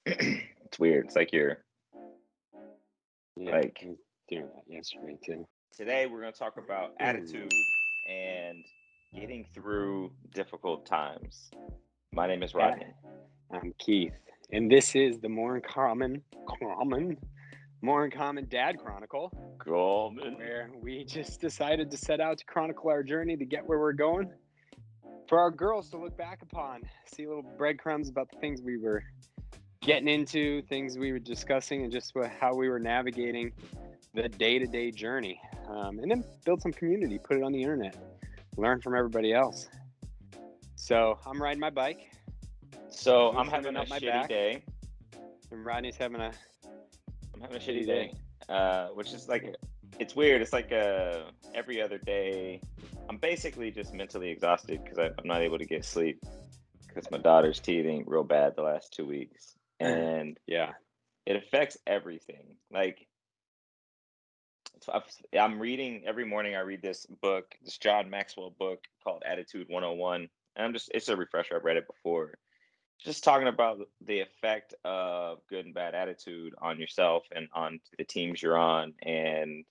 It's weird. It's like you're Yeah, like I was doing that yesterday too. today we're going to talk about attitude and getting through difficult times. My name is Yeah, Rodney. I'm Keith, and this is the More in Common Dad Chronicle, Gorman. where we just decided to set out to chronicle our journey to get where we're going. For our girls to look back upon, see little breadcrumbs about the things we were getting into, things we were discussing, and just how we were navigating the day-to-day journey, and then build some community, put it on the internet, learn from everybody else. So I'm riding my bike, So I'm loosening having a up my shitty back, day. and Rodney's having a I'm having a shitty shitty day. day. Which is like it's weird. It's like every other day. I'm basically just mentally exhausted because I'm not able to get sleep because my daughter's teething real bad the last 2 weeks, and Yeah. it affects everything. Like I'm reading every morning. I read this book, this John Maxwell book called Attitude 101, and it's a refresher. I've read it before. Just talking about the effect of good and bad attitude on yourself and on the teams you're on, and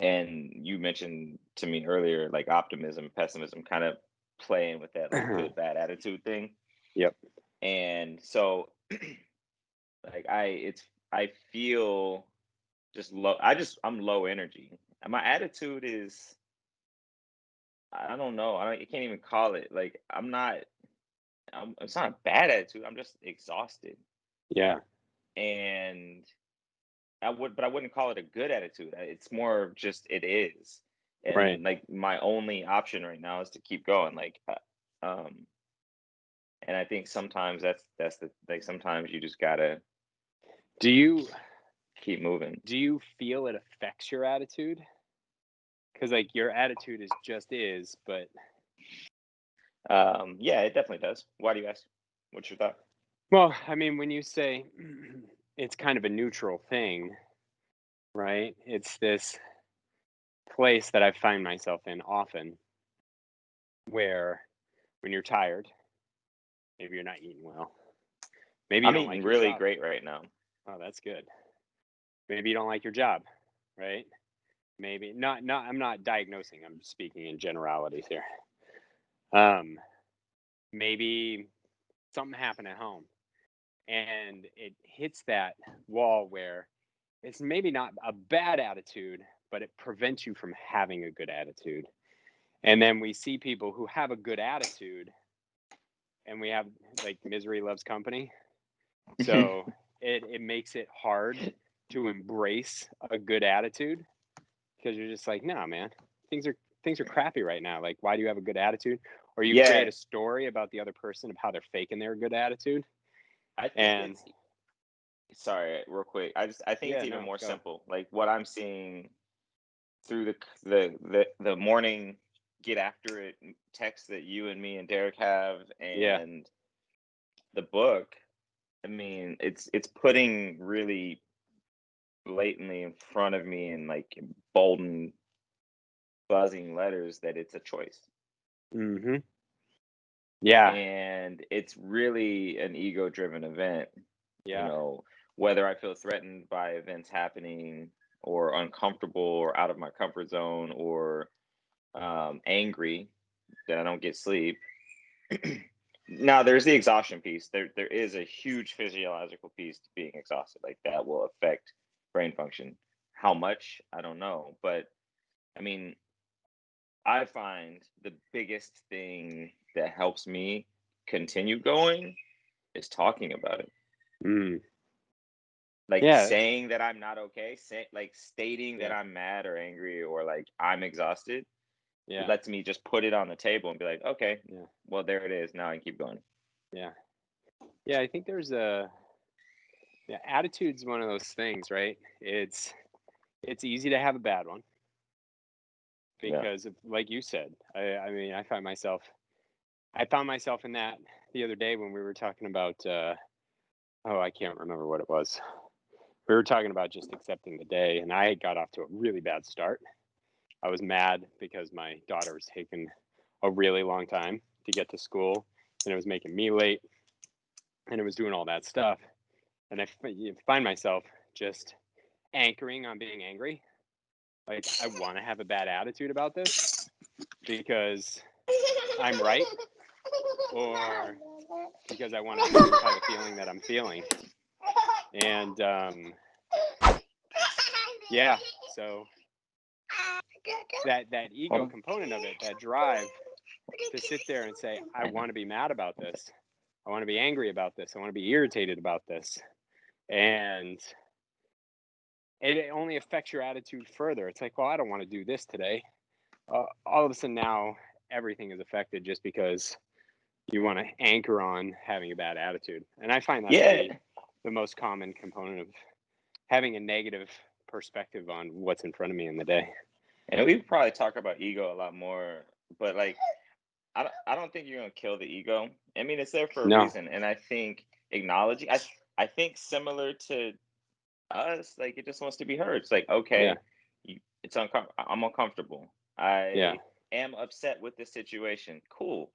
you mentioned to me earlier like optimism, pessimism, kind of playing with that like good bad attitude thing. Yep. And so like I feel just low. I'm low energy. And my attitude is I don't know. I can't even call it. Like it's not a bad attitude. I'm just exhausted. Yeah. And but I wouldn't call it a good attitude. It's more of just it is. Right. And like my only option right now is to keep going. Um, and I think sometimes that's the like sometimes you just gotta Do you keep moving. do you feel it affects your attitude? Because like your attitude is, but Yeah, it definitely does. Why do you ask? What's your thought? well, I mean, when you say it's kind of a neutral thing, right? It's this place that I find myself in often where when you're tired, maybe you're not eating well, maybe you I'm don't eating like your really job. great right now. Oh, that's good. Maybe you don't like your job, right? Maybe not I'm not diagnosing, I'm speaking in generalities here. Um, maybe something happened at home and it hits that wall where it's maybe not a bad attitude, but it prevents you from having a good attitude. And then we see people who have a good attitude and we have like misery loves company. So it makes it hard to embrace a good attitude because you're just like, no, man, things are things are crappy right now. Like, why do you have a good attitude? Or you create Yeah, a story about the other person of how they're faking their good attitude. I think And it's sorry, real quick. I think it's yeah, even no, more go. simple. Like what I'm seeing through the morning get after it text that you and me and Derek have Yeah. and the book. I mean, it's putting really blatantly in front of me in like bold and buzzing letters that it's a choice. Mm-hmm. Yeah. And it's really an ego driven event, you Yeah. know, whether I feel threatened by events happening or uncomfortable or out of my comfort zone or angry that I don't get sleep. Now there's the exhaustion piece. There is a huge physiological piece to being exhausted. Like that will affect brain function. How much? I don't know. But I mean, I find the biggest thing that helps me continue going is talking about it. Mm. Like Yeah. saying that I'm not okay, like stating that Yeah. I'm mad or angry or like I'm exhausted Yeah. lets me just put it on the table and be like, okay, Yeah. well there it is. Now I can keep going. Yeah. Yeah. I think there's a yeah, attitude's one of those things, right? It's easy to have a bad one Yeah. because of, like you said, I mean, I found myself in that the other day when we were talking about oh, I can't remember what it was. We were talking about just accepting the day, and I got off to a really bad start. I was mad because my daughter was taking a really long time to get to school, and it was making me late. and it was doing all that stuff. And you find myself just anchoring on being angry. Like, I want to have a bad attitude about this because I'm right, or because I want to justify the feeling that I'm feeling. And yeah, so that ego component of it, that drive to sit there and say, I want to be mad about this, I want to be angry about this, I want to be irritated about this, and it only affects your attitude further. It's like, well, I don't want to do this today. All of a sudden now everything is affected just because you want to anchor on having a bad attitude. And I find that to be the most common component of having a negative perspective on what's in front of me in the day. And we probably talk about ego a lot more, but like, I don't think you're gonna kill the ego. I mean, it's there for a reason, and I think acknowledging, I think similar to us, like, it just wants to be heard. It's like, okay, it's I'm uncomfortable. I am upset with this situation. Cool.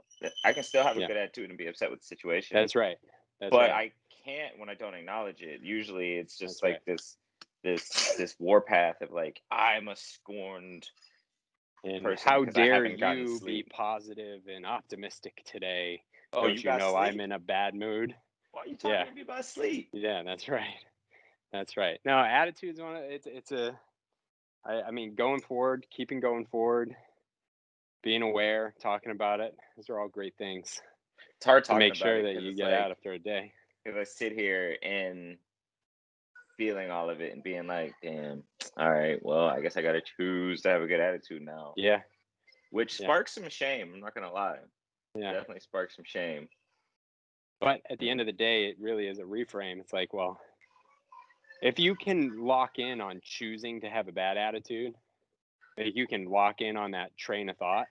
I can still have a good attitude and be upset with the situation. That's right. But I can't when I don't acknowledge it. Usually, it's just like this warpath of like, I'm a scorned person. How dare you be positive and optimistic today? Oh, don't you know sleep? I'm in a bad mood? Why are you talking to me about sleep? Yeah, that's right. That's right. No, attitude's one. I mean, going forward, keeping going forward, being aware, talking about it. Those are all great things. It's hard to make sure that you get out after a day. Because I sit here and feeling all of it and being like, damn, all right, well, I guess I got to choose to have a good attitude now. Yeah. Which sparks some shame. I'm not going to lie. Yeah. Definitely sparks some shame. But at the end of the day, it really is a reframe. It's like, well, if you can lock in on choosing to have a bad attitude, if you can lock in on that train of thought,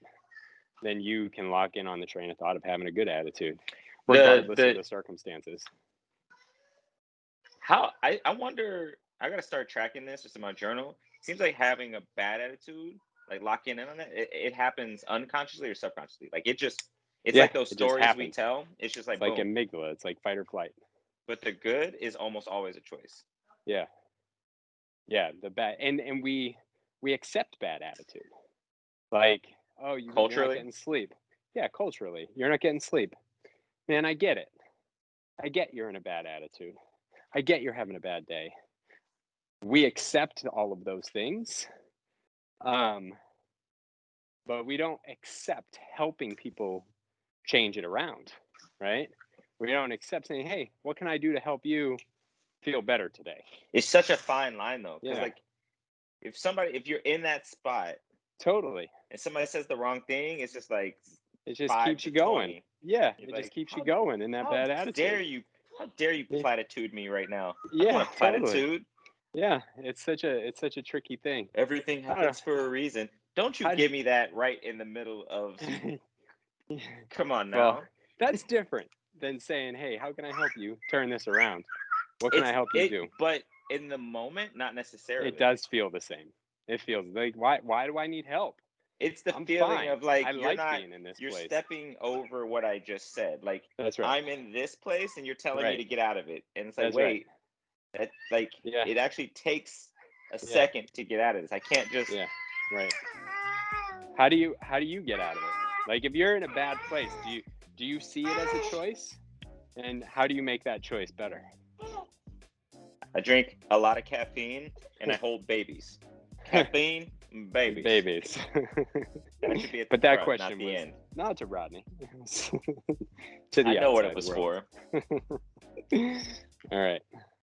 then you can lock in on the train of thought of having a good attitude, regardless of the circumstances. I wonder, I got to start tracking this just in my journal. It seems like having a bad attitude, like locking in on it happens unconsciously or subconsciously. Like it's like those stories we tell. It's just like, it's like amygdala. It's like fight or flight. But the good is almost always a choice. Yeah. Yeah. The bad. And we accept bad attitude. Like, oh, you're not getting sleep. Yeah. Culturally, you're not getting sleep. Man, I get it. I get you're in a bad attitude. I get you're having a bad day. We accept all of those things. But we don't accept helping people change it around, right? We don't accept saying, hey, what can I do to help you feel better today? It's such a fine line though. Because like if you're in that spot, totally, and somebody says the wrong thing, it's just like, it just keeps you going. 20. Yeah, it just keeps you going in that bad attitude. How dare you platitude me right now? Yeah, I want a platitude. Totally. Yeah, it's such a tricky thing. Everything happens for a reason. Don't you give me that right in the middle of come on now. Well, that's different than saying, hey, how can I help you turn this around? What can I help you do? But in the moment, not necessarily. It does feel the same. It feels like, why do I need help? It's the feeling of like, being in this you're place. Stepping over what I just said. Like, that's right. I'm in this place and you're telling me to get out of it. And it's like, wait, that like it actually takes a second to get out of this. I can't just right. How do you get out of it? Like, if you're in a bad place, do you see it as a choice? And how do you make that choice better? I drink a lot of caffeine and I hold babies. Caffeine, babies. Babies. That should be at the but that front, question not the was end. Not to Rodney. To the I know what it was world. for. All right.